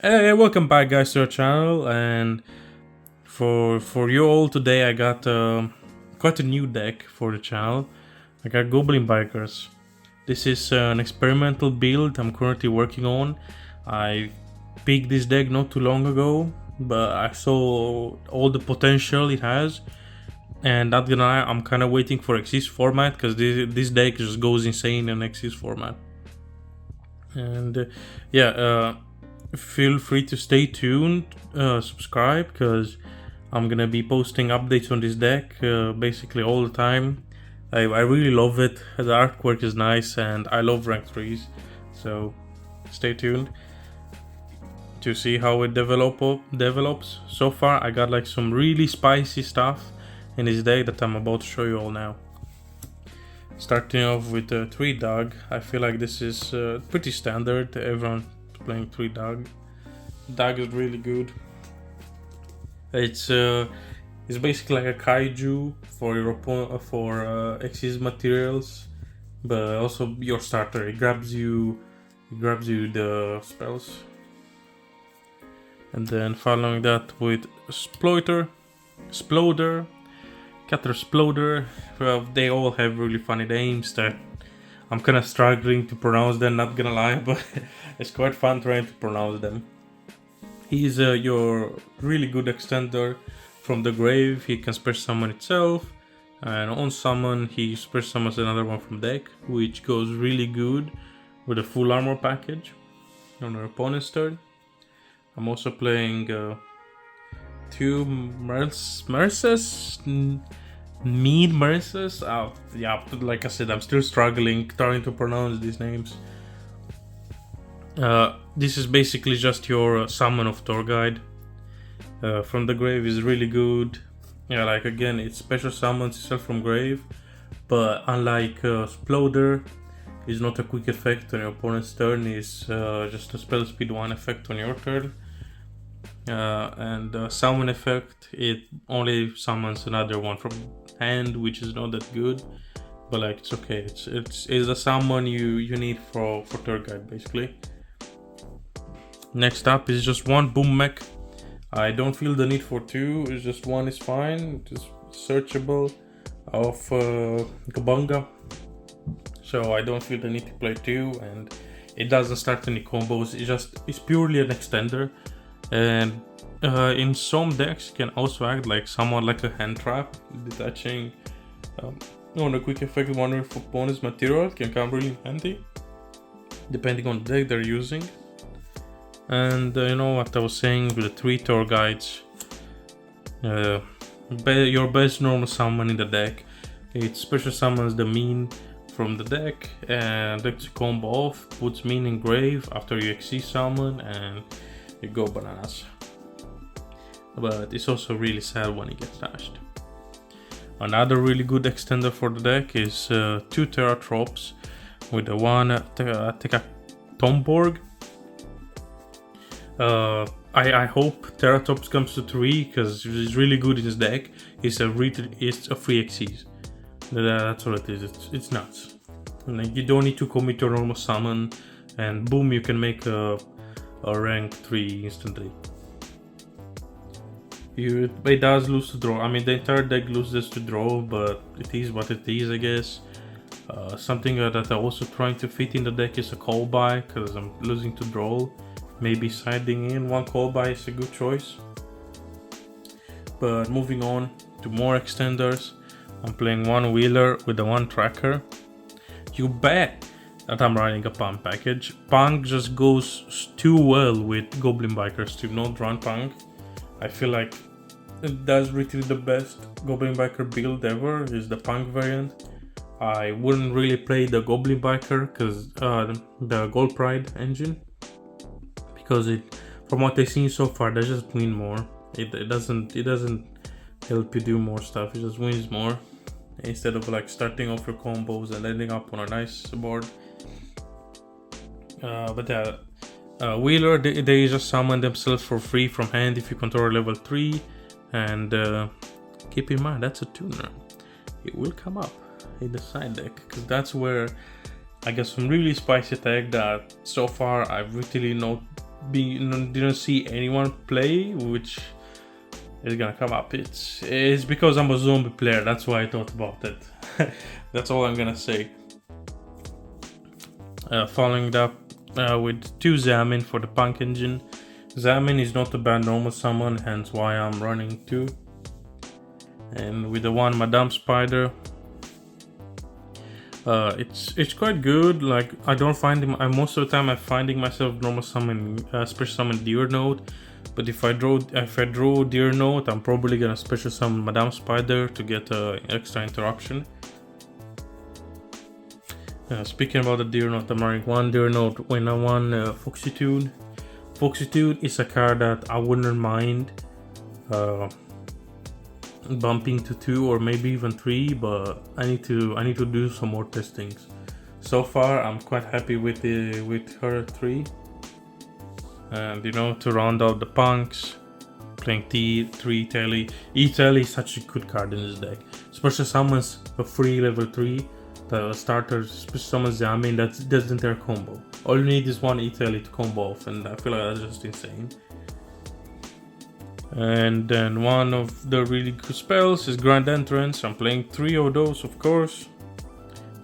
Hey, welcome back, guys, to our channel. And for you all today, I got quite a new deck for the channel. I got Goblin Bikers. This is an experimental build I'm currently working on. I picked this deck not too long ago, but I saw all the potential it has. And not gonna lie, I'm kind of waiting for Xyz format because this deck just goes insane in Xyz format. And yeah. Feel free to stay tuned, subscribe, because I'm gonna be posting updates on this deck basically all the time. I really love it. The artwork is nice, and I love rank 3s, so stay tuned to see how it develops. So far, I got like some really spicy stuff in this deck that I'm about to show you all now. Starting off with 3 dog. I feel like this is pretty standard. Everyone playing 3 dog. Dog is really good. It's basically like a kaiju for your Xyz materials, but also your starter. It grabs you the spells, and then following that with Sploder, Catersploder. Well, they all have really funny names that I'm kind of struggling to pronounce them, not gonna lie, but it's quite fun trying to pronounce them. He's your really good extender from the grave. He can special summon itself, and on summon he special summons another one from deck, which goes really good with a full armor package on our opponent's turn. I'm also playing 2 Merces. Mead Merces? Yeah, like I said, I'm still struggling trying to pronounce these names. This is basically just your summon of Tour Guide. From the grave is really good. Yeah, like again, it special summons itself from grave, but unlike Sploder, it's not a quick effect on your opponent's turn. It's just a spell speed 1 effect on your turn. And summon effect, it only summons another one from hand, which is not that good, but like it's okay. It's a summon you need for Tour Guide basically. Next up is just 1 Boom Mech. I don't feel the need for 2. It's just 1 is it's just searchable of Kabanga, so I don't feel the need to play 2, and it doesn't start any combos. It's purely an extender. And in some decks, it can also act like somewhat like a hand trap. Detaching on a quick effect one of opponent's material can come really handy, depending on the deck they're using. And you know what I was saying with the 3 tour guides. Your best normal summon in the deck. It special summons the mean from the deck and lets you combo off, puts mean in grave after you Xyz summon, and you go bananas. But it's also really sad when it gets dashed. Another really good extender for the deck is 2 Terratropes with the 1 Tomborg. I hope Terratops comes to 3 because it's really good in this deck. It's a free Xyz. That's all it is. It's nuts. Like, you don't need to commit your normal summon, and boom, you can make a rank 3 instantly. It does lose to draw. I mean, the entire deck loses to draw, but it is what it is, I guess. Something that I'm also trying to fit in the deck is a call by, because I'm losing to draw. Maybe siding in 1 call by is a good choice. But moving on to more extenders, I'm playing 1 Wheeler with the 1 Tracker. You bet that I'm running a P.U.N.K package. P.U.N.K just goes too well with Goblin Bikers to not run P.U.N.K. I feel like that's literally the best Goblin Biker build ever, is the P.U.N.K variant. I wouldn't really play the Goblin Biker because the Gold Pride engine, because from what I've seen so far, they just win more. It doesn't help you do more stuff. It just wins more instead of like starting off your combos and ending up on a nice board. But yeah, Wheeler, they just summon themselves for free from hand if you control level 3, and keep in mind that's a tuner. It will come up in the side deck, because that's where I get some really spicy tech that so far I've really not didn't see anyone play, which is gonna come up. It's because I'm a zombie player. That's why I thought about it. That's all I'm gonna say. Following it up with 2 Zamin for the P.U.N.K engine. Zamin is not a bad normal summon, hence why I'm running 2. And with the 1 Madame Spider, it's quite good. Like, I don't find him. Most of the time I'm finding myself normal summon, special summon Deer Note. But if I draw Deer Note, I'm probably gonna special summon Madame Spider to get extra interruption. Speaking about the Deer Note, I'm running 1 Deer Note when I won Foxitude. Foxitude is a card that I wouldn't mind bumping to 2 or maybe even 3, but I need to do some more testings. So far, I'm quite happy with her 3. And to round out the punks, playing T3 Telly. E-Telly is such a good card in this deck. Special summons a free level 3. The starter special summons Zamin, that's the entire combo. All you need is 1 E-Telly to combo off, and I feel like that's just insane. And then one of the really good spells is Grand Entrance. I'm playing 3 of those, of course.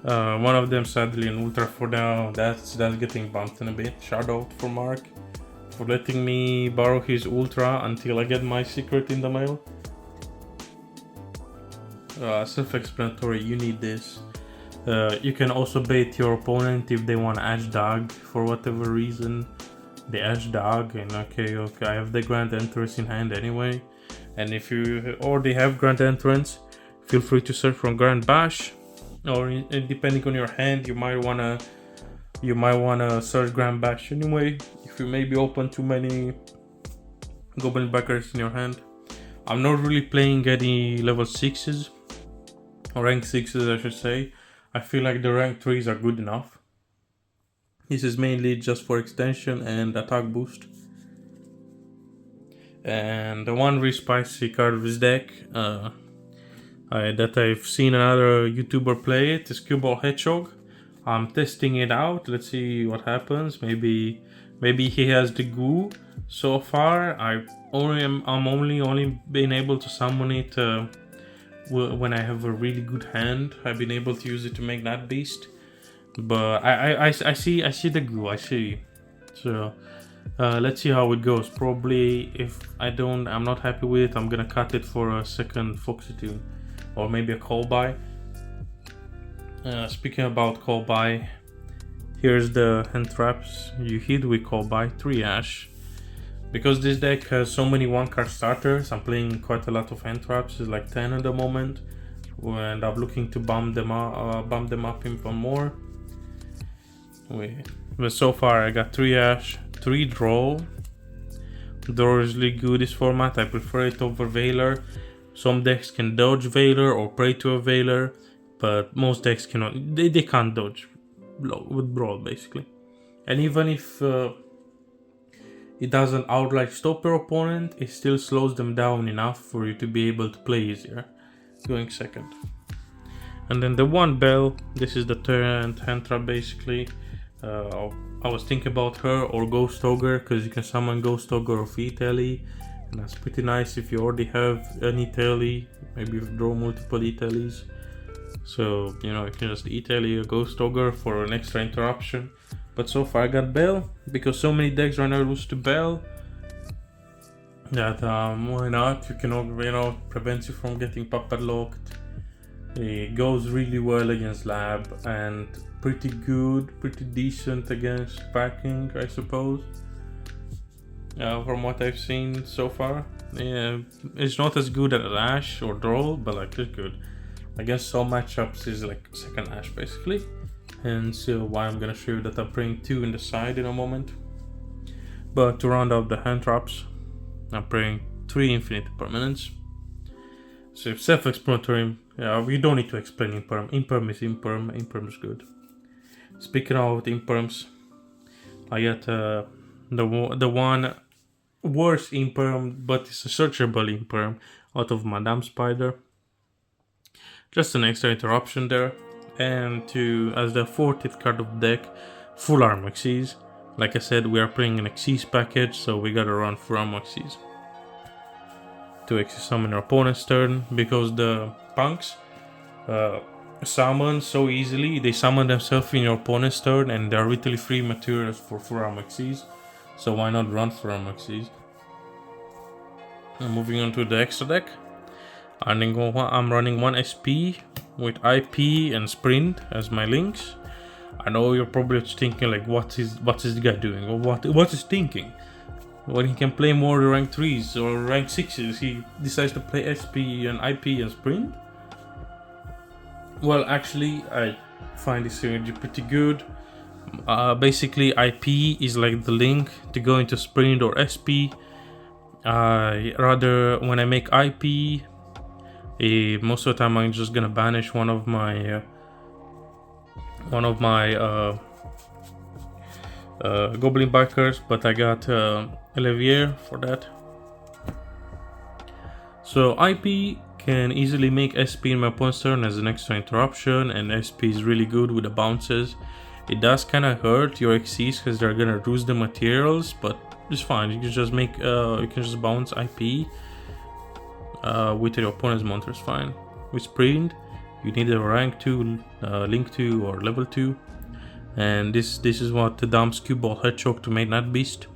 One of them sadly an Ultra for now. That's getting bumped in a bit. Shout out for Mark for letting me borrow his Ultra until I get my secret in the mail. Self-explanatory, you need this. You can also bait your opponent if they want Edge Dog for whatever reason. The Edge Dog, and okay, I have the Grand Entrance in hand anyway. And if you already have Grand Entrance, feel free to search for Grand Bash, or depending on your hand, you might wanna search Grand Bash anyway. If you maybe open too many Goblin backers in your hand. I'm not really playing any level 6s or rank 6s, I should say. I feel like the rank 3s are good enough. This is mainly just for extension and attack boost. And the one really spicy card of this deck that I've seen another YouTuber play it is Cubeball Hedgehog. I'm testing it out. Let's see what happens. Maybe he has the goo. So far, I'm only been able to summon it when I have a really good hand. I've been able to use it to make that beast. But I see the goo. I see. So let's see how it goes. Probably if I'm not happy with it, I'm gonna cut it for a second Foxitude or maybe a call buy. Speaking about call buy, here's the hand traps you hit with call buy 3 Ash. Because this deck has so many 1-card starters, I'm playing quite a lot of hand traps. It's like 10 at the moment, and I'm looking to bump them up even more. But so far I got 3 Ash, 3 Draw. Draw is really good this format. I prefer it over Veiler. Some decks can dodge Veiler or pray to a Veiler, but most decks cannot. They can't dodge with Brawl basically. And even if it doesn't outright stop your opponent, it still slows them down enough for you to be able to play easier, going second. And then the 1 Bell, this is the turn hand trap basically. I was thinking about her or Ghost Ogre, because you can summon Ghost Ogre or E-Telly, and that's pretty nice if you already have an E-Telly. Maybe you draw multiple E-Tellys, so you can just E-Telly a Ghost Ogre for an extra interruption. But so far I got Bell, because so many decks right now lose to Bell that why not? You can prevents you from getting puppet locked. It goes really well against Lab and pretty decent against packing, I suppose. From what I've seen so far, yeah, it's not as good as Ash or Droll, but like it's good. Against some matchups is like second Ash basically. And so why I'm gonna show you that I'm playing 2 in the side in a moment. But to round out the hand traps, I'm playing 3 Infinite Permanents. So if self-explanatory, we don't need to explain Imperm. Imperm is Imperm. Imperm is good. Speaking of Imperms, I got the one worse Imperm, but it's a searchable Imperm out of Madame Spider. Just an extra interruption there. And as the 40th card of the deck, Full Armaxes. Like I said, we are playing an Xyz package, so we gotta run from Xyz to actually summon our opponent's turn, because the punks summon so easily. They summon themselves in your opponent's turn, and they're literally free materials for Xyz. So why not run from Xyz? Moving on to the extra deck. I'm running 1 SP with IP and Sprint as my links. I know you're probably thinking like, what's this guy doing, or what is thinking? When he can play more rank 3s or rank 6s, he decides to play SP and IP and Sprint? Well, actually, I find this synergy pretty good. Basically, IP is like the link to go into Sprint or SP. Rather, when I make IP, most of the time I'm just gonna banish one of my Goblin bikers, but I got Olivier for that. So IP can easily make SP in my opponent's turn as an extra interruption, and SP is really good with the bounces. It does kind of hurt your Xyz because they're gonna lose the materials, but it's fine. You can just make you can just bounce IP with your opponent's monster. It's fine. With Sprint, you need a rank 2, link 2, or level 2, and this is what the dumps cube ball hedgehog to make that beast.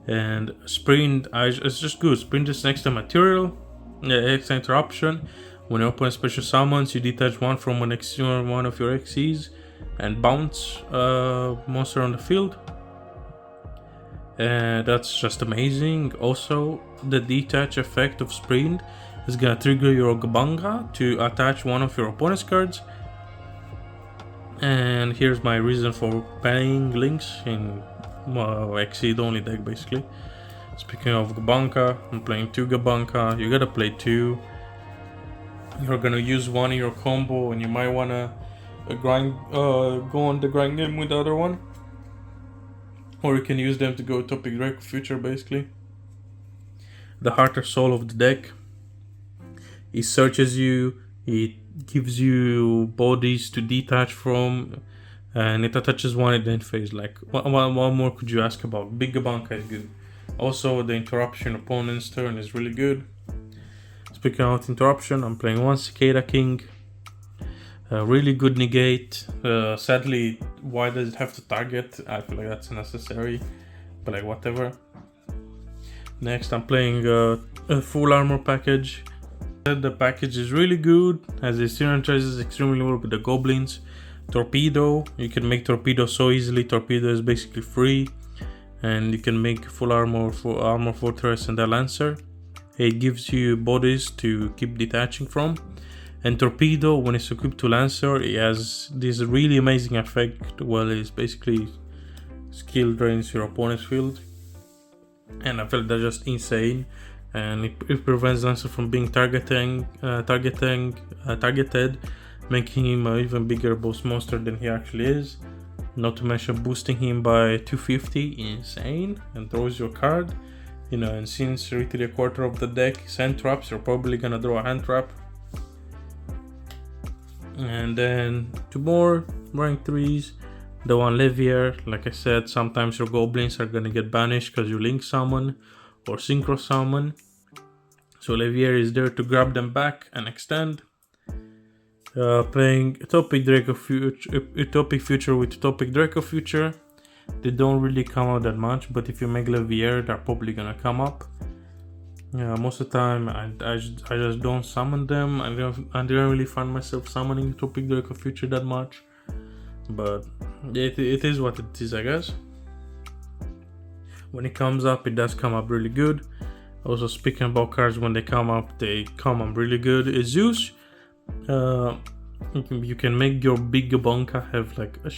And Sprint, it's just good. Sprint is an extra material, extra interruption. When your opponent special summons, you detach one from one of your Xyz and bounce monster on the field. And that's just amazing. Also, the detach effect of Sprint is gonna trigger your Gabanga to attach one of your opponent's cards. And here's my reason for playing links in Xyz only deck, basically. Speaking of Gabanga, I'm playing 2 Gabanga. You gotta play 2. You're gonna use one in your combo, and you might wanna go on the grind game with the other one, or you can use them to go Topic Draco Future, basically. The heart or soul of the deck. It searches you, it gives you bodies to detach from, and it attaches one in the end phase. Like, what more could you ask about? Big Gabanga is good. Also, the interruption opponent's turn is really good. Speaking of interruption, I'm playing 1 Cicada King. Really good negate. Sadly, why does it have to target? I feel like that's unnecessary, but like, whatever. Next, I'm playing a full armor package. The package is really good, as it synergizes extremely well with the goblins. Torpedo, you can make Torpedo so easily. Torpedo is basically free, and you can make full armor for Armor Fortress and the Lancer. It gives you bodies to keep detaching from. And Torpedo, when it's equipped to Lancer, it has this really amazing effect. Well, it's basically skill drains your opponent's field, and I felt that's just insane. And it prevents Lancer from being targeted, making him an even bigger boss monster than he actually is. Not to mention boosting him by 250, insane, and throws your card. You know, and since literally a quarter of the deck is hand traps, you're probably gonna draw a hand trap. And then 2 more rank 3s. The one Levier, like I said, sometimes your goblins are gonna get banished because you link summon or synchro summon. So Levier is there to grab them back and extend. Playing Topic Draco Future with Topic Draco Future. They don't really come out that much, but if you make Levier, they're probably gonna come up. Most of the time, I just don't summon them. I don't really find myself summoning Topic Draco Future that much, but it is what it is, I guess. When it comes up, it does come up really good. Also, speaking about cards, when they come up really good. Zeus, you can make your big Gabonka have like a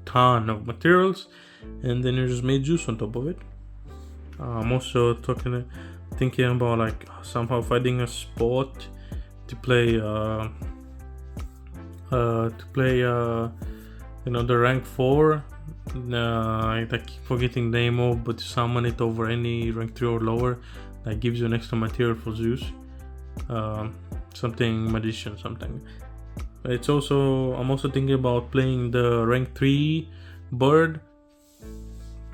ton of materials, and then you just made Zeus on top of it. I'm also thinking about like somehow finding a spot to play the rank 4. I keep forgetting the name of, but to summon it over any rank 3 or lower, that gives you an extra material for Zeus. Something magician, something. I'm also thinking about playing the rank 3 bird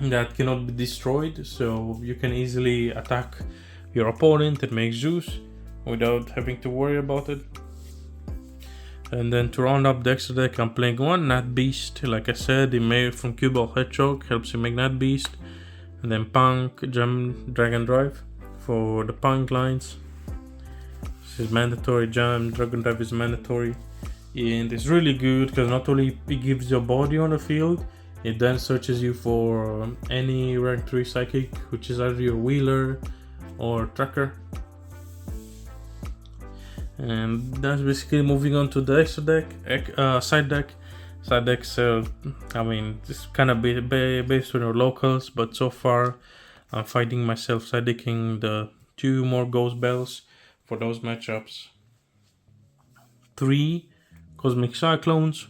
that cannot be destroyed, so you can easily attack your opponent and make Zeus without having to worry about it. And then to round up the extra deck, I'm playing one Nat Beast. Like I said, it made from Cubal Hedgehog, helps you make Nat Beast. And then P.U.N.K, Gem, Dragon Drive for the P.U.N.K lines. This is mandatory, Gem, Dragon Drive is mandatory. And it's really good because not only it gives your body on the field, it then searches you for any rank 3 psychic, which is either your wheeler or tracker. And that's basically moving on to the extra deck, side deck. Side decks, I mean, it's kind of based on your locals, but so far I'm finding myself side decking the 2 more Ghost Bells for those matchups. 3 Cosmic Cyclones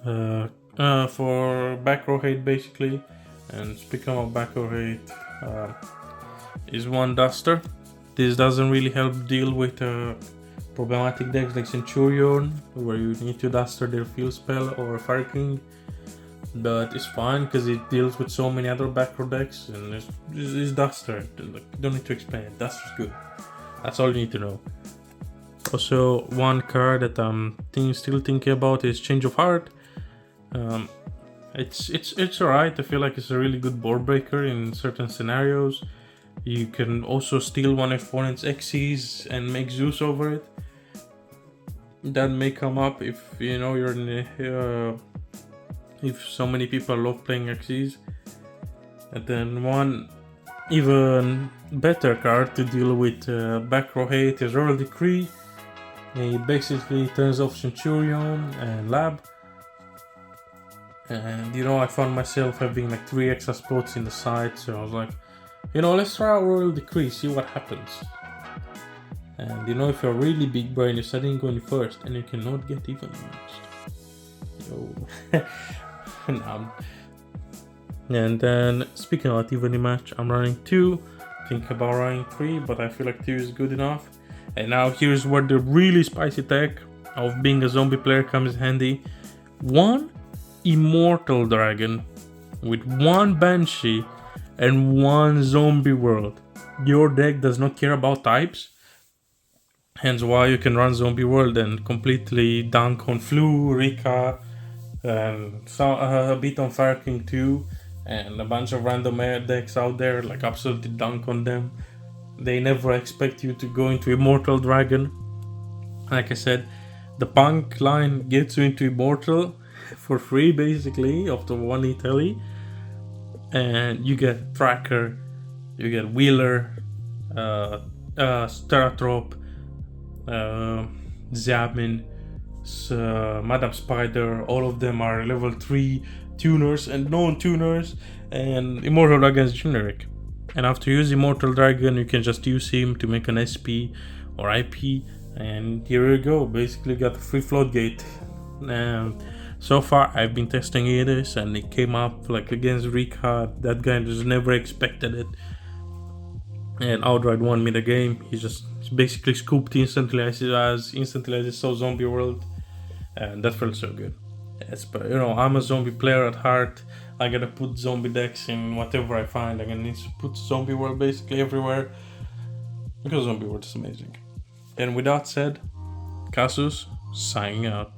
for back row hate basically. And speaking of back row hate, is 1 Duster. This doesn't really help deal with problematic decks like Centurion, where you need to Duster their field spell, or Fire King, but it's fine because it deals with so many other back row decks, and it's Duster. Like, you don't need to explain it. Duster's good. That's all you need to know. Also, 1 card that I'm still thinking about is Change of Heart. It's alright. I feel like it's a really good board breaker in certain scenarios. You can also steal one opponent's Xyz and make Zeus over it. That may come up if you know you're in if so many people love playing Xyz. And then 1 even better card to deal with back row hate is Royal Decree. It basically turns off Centurion and Lab. And you know, I found myself having like 3 extra spots in the side, so I was like, you know, let's try out Royal Decree, see what happens. And you know, if you're really big brain, you're setting going first and you cannot get even matched. No. And then speaking about evenly match, I'm running 2. Think about running 3, but I feel like 2 is good enough. And now here's where the really spicy tech of being a zombie player comes handy. 1 Immortal Dragon with 1 Banshee and 1 Zombie World. Your deck does not care about types, hence why you can run Zombie World and completely dunk on Flu, Rika, and a bit on Fire King too, and a bunch of random decks out there, like absolutely dunk on them. They never expect you to go into Immortal Dragon. Like I said, the P.U.N.K line gets you into Immortal for free basically after 1 Italy. And you get Tracker, you get Wheeler, Steratrop, Zamin, Madame Spider. All of them are level 3 tuners and non-tuners, and Immortal Dragon is generic. And after you use Immortal Dragon, you can just use him to make an SP or IP, and here you go. Basically got a free floodgate. So far I've been testing this and it came up like against Rika. That guy just never expected it and outright won me the game. He basically scooped instantly as I saw Zombie World, and that felt so good. Yes, but you know, I'm a zombie player at heart. I gotta put zombie decks in whatever I find. I'm gonna need to put Zombie World basically everywhere because Zombie World is amazing. And with that said, Casus signing out.